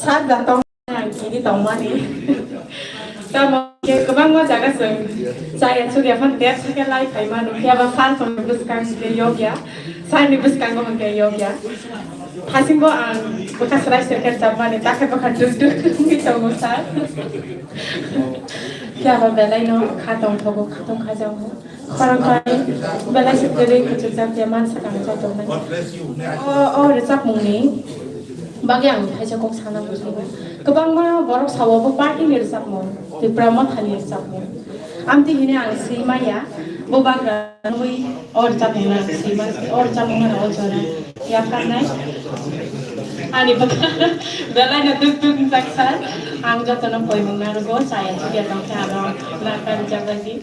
sak da tong kini tong mani ta mo ke kabang ma jaga seng saya sudah fan dia sekali lai kai manu kia ba fan song buskang ke yoga sai ni buskang ko ke yoga hasing bo ang bekas rai serker jamani takai bekas dus ni tong sa kia ba belai no khatong thogo khatong khajang ho khorang kai belai sekere kuchu jam jaman sakang ja tong nai oh resak mungni bagi ang haja kok sana busini kebang ma borok sawo party ni resak mo Tripura mothha ni resak mo amti hine ang sima ya bo bagra noi or chap na sima or chap na or chora ya kan nai ani bela na duk saksa ang joto na poi mong narugo saya dia tong charo na kan jabagi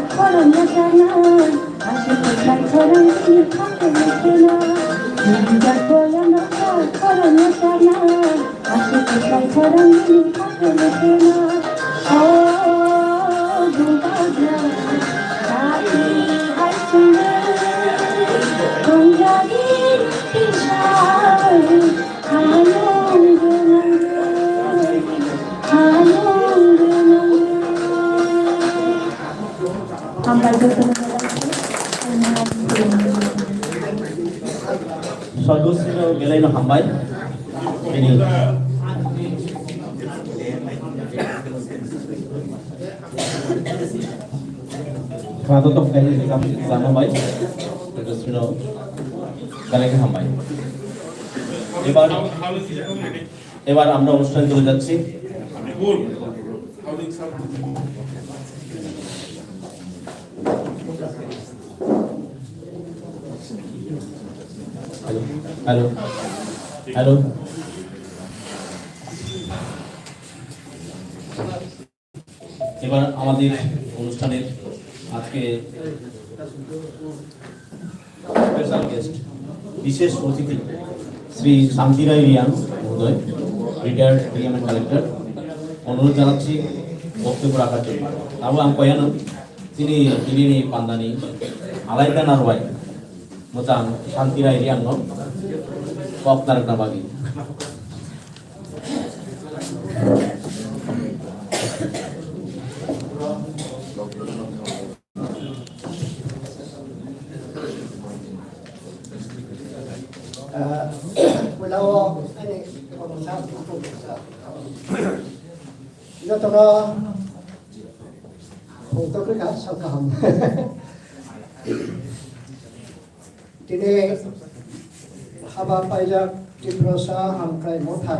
걸은 여자는 아쉽게 사랑이 가끔 있구나 네가 보여놓고 걸은 여자는 아쉽게 사랑이 가끔 있구나 누가냐 나이 할 수는 동작이 빈살 Solusi gelai no hambai ini kalau tuh kayak kami sama baik terus no gelai ke hambai এবার আমরা অনুষ্ঠান চলে যাচ্ছি hello hello এবার আমাদের অনুষ্ঠানের আজকে special guest বিশেষ অতিথি শ্রী শান্তিরাই রিয়াং মহোদয় রিটায়ার্ড ডিএমএন কালেক্টর অনুরোধ জানাচ্ছি বক্তব্য রাখার জন্য তাও আমি কয়ানো তিনি দিল্লি পান্দানি আলাইদা নারওয়াই মোতাং শান্তিরাই রিয়াং বক্তার নাবাগি Today, HABA PAIJAK TIPRASA HAMKRAI MOTHA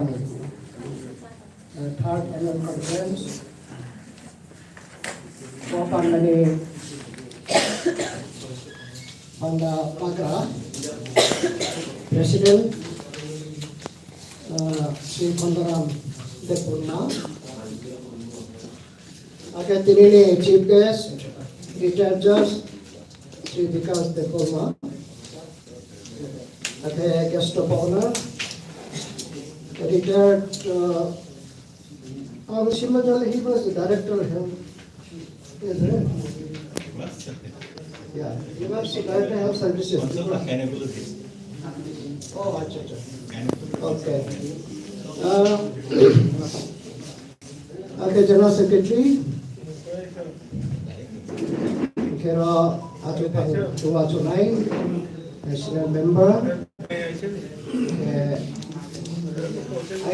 third annual conference. Wapan dari Banda Pagra, President Sri Kondaram Depurna. Akan tinili Chief Guest, Retired Judge Sri Vikas Depurna. Okay, guest of honor, retired, he was the director of health, isn't it? Yeah, he was the director of health services. Oh, okay. Okay, General Secretary, Kera Atupan 209, National Member. I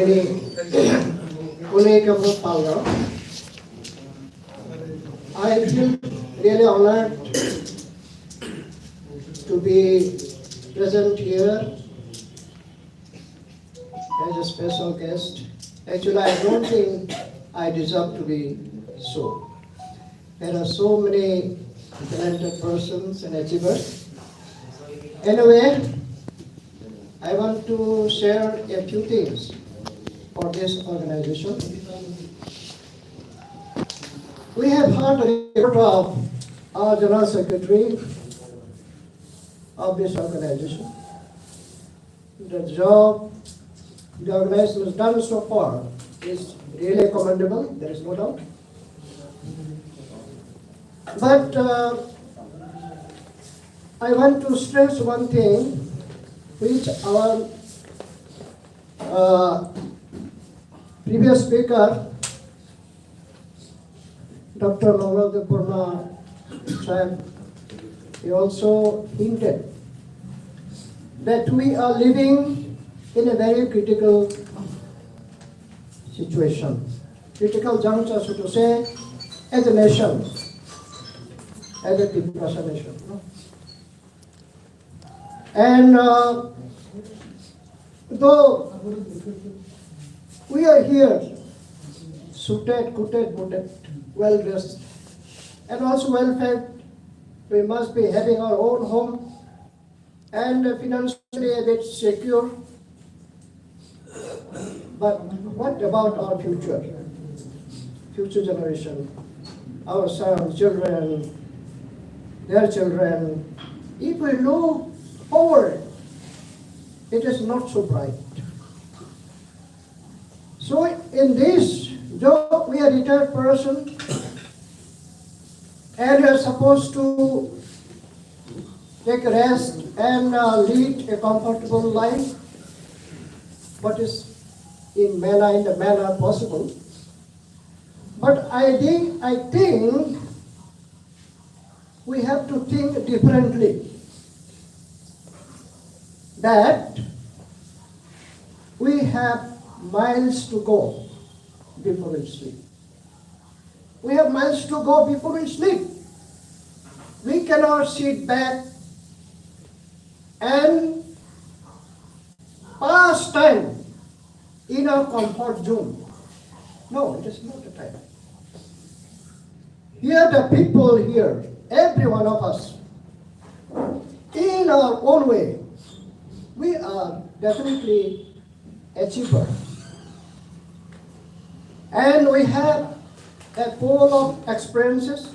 feel really honored to be present here as a special guest. Actually, I don't think I deserve to be so. There are so many talented persons and achievers. Anyway, I want to share a few things for this organization. We have heard a report of our General Secretary of this organization. The job the organization has done so far is really commendable, there is no doubt. But I want to stress one thing which our previous speaker, Dr. Novel Depurna Sahib, he also hinted that we are living in a very critical situation, critical juncture, so to say, as a nation, as a Tiprasa nation. And though we are here, suited, coated, booted, well dressed, and also well fed, we must be having our own home and financially a bit secure. But what about our future generation, our sons, children, their children, if we look forward, it is not so bright. So in this, though we are a retired person, and we are supposed to take rest and lead a comfortable life, what is in the manner possible. But I think we have to think differently. That we have miles to go before we sleep. We have miles to go before we sleep. We cannot sit back and pass time in our comfort zone. No, it is not the time. Here the people here, every one of us, in our own way, we are definitely achievers. And we have a pool of experiences,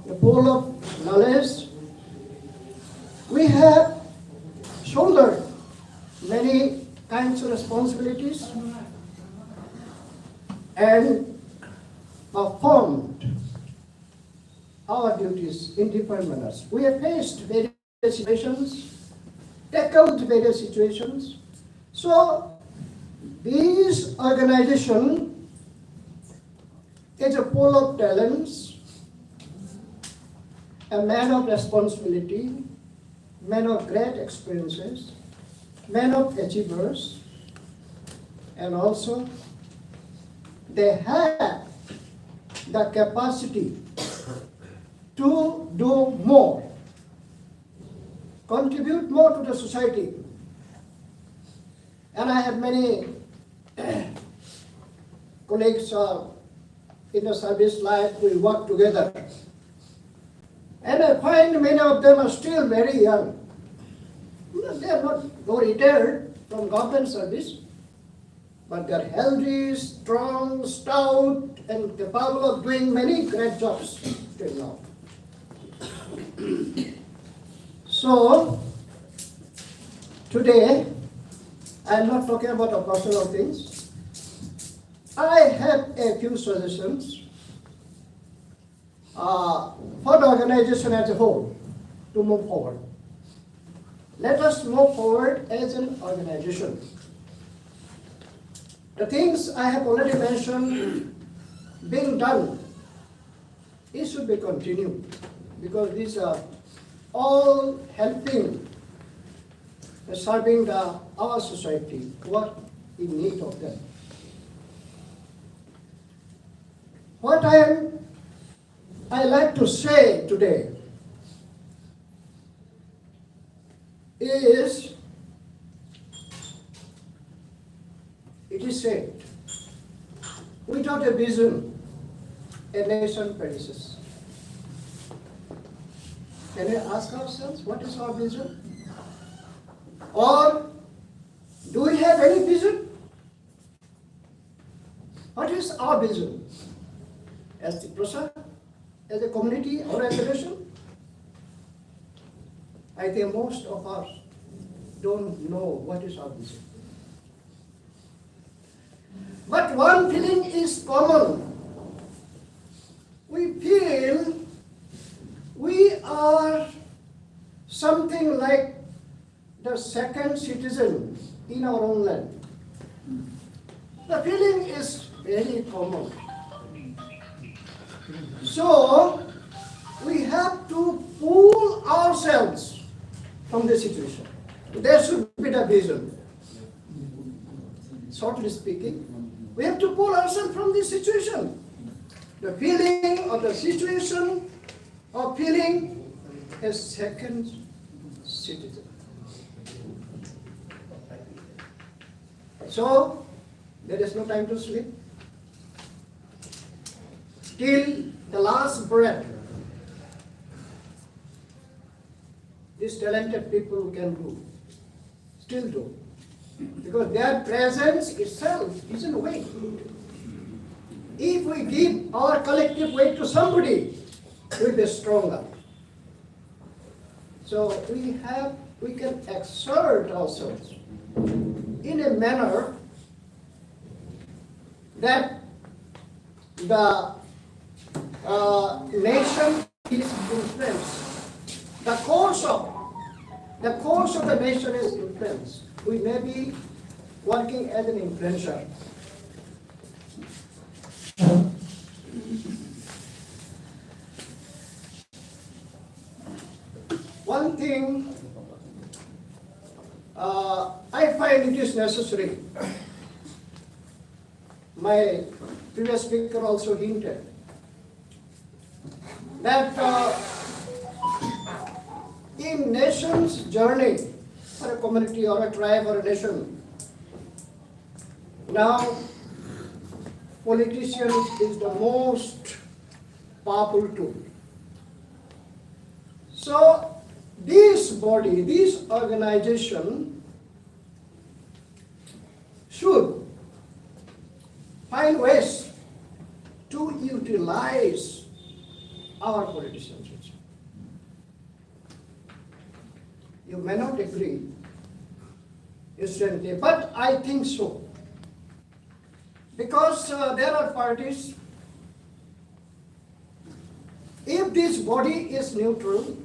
a pool of knowledge. We have shouldered many kinds of responsibilities and performed our duties in different manners. We have faced various situations, tackled various situations. So this organization is a pool of talents, a man of responsibility, man of great experiences, man of achievers, and also they have the capacity to do more, contribute more to the society. And I have many colleagues in the service life, we work together. And I find many of them are still very young. They are not retired from government service, but they are healthy, strong, stout, and capable of doing many great jobs till now. So, today, I am not talking about personal things. I have a few suggestions for the organization as a whole to move forward. Let us move forward as an organization. The things I have already mentioned being done, it should be continued because these are all helping serving our society who are in need of them. What I like to say today is, it is said, without a vision, a nation perishes. Can we ask ourselves, what is our vision? Or do we have any vision? What is our vision? As TIPRASA, as a community or as a nation? I think most of us don't know what is our vision. But one feeling is common. We feel we are something like the second citizen in our own land. The feeling is very common. So, we have to pull ourselves from the situation. There should be the vision. Shortly speaking, we have to pull ourselves from this situation. The feeling of the situation of feeling a second citizen. So, there is no time to sleep. Till the last breath, these talented people can do, still do. Because their presence itself is a weight. If we give our collective weight to somebody, will be stronger. So we can exert ourselves in a manner that the nation is influenced. The course of the nation is influenced. We may be working as an influencer. One thing I find it is necessary. My previous speaker also hinted that in nation's journey for a community or a tribe or a nation, now politicians is the most powerful tool. So this body, this organization should find ways to utilize our politicians. You may not agree instantly, but I think so. Because there are parties, if this body is neutral,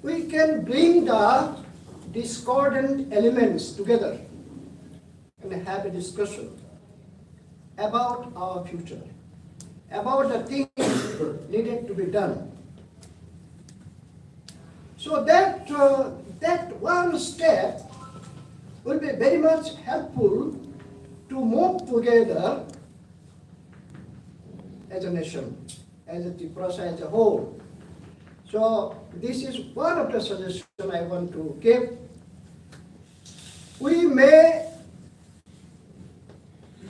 we can bring the discordant elements together and have a discussion about our future, about the things needed to be done. So that one step will be very much helpful to move together as a nation, as a TIPRASA as a whole. So this is one of the suggestions I want to give. We may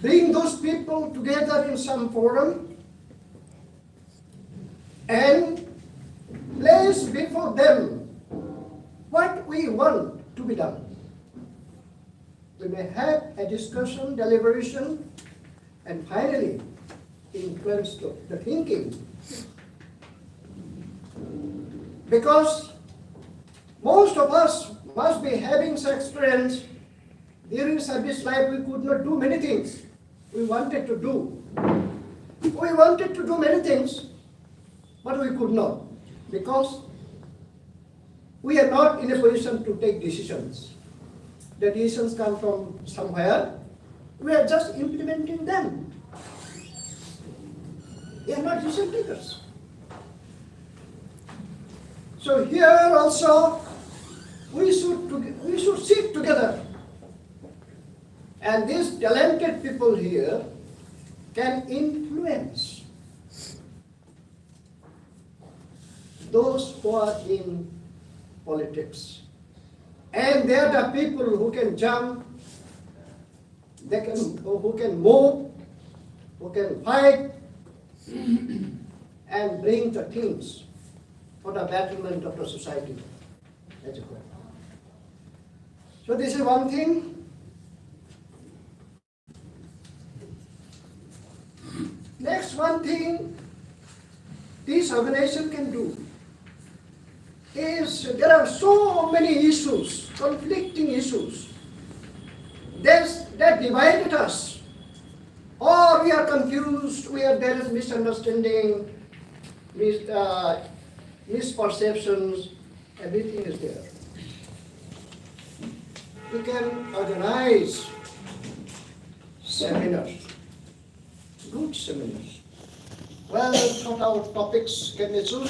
bring those people together in some forum and place before them what we want to be done. We may have a discussion, deliberation, and finally influence the thinking. Because most of us must be having such experience. During service life, we could not do many things we wanted to do. We wanted to do many things, but we could not, because we are not in a position to take decisions. The decisions come from somewhere. We are just implementing them. We are not decision takers. So here also, we should sit together. And these talented people here can influence those who are in politics. And they are the people who can jump, who can move, who can fight, and bring the things for the betterment of the society as a whole. So this is one thing. Next one thing this organization can do is, there are so many issues, conflicting issues that divided us, or we are confused, there is misunderstanding, misperceptions, everything is there. We can organize seminars, good seminars, well thought out topics can be chosen.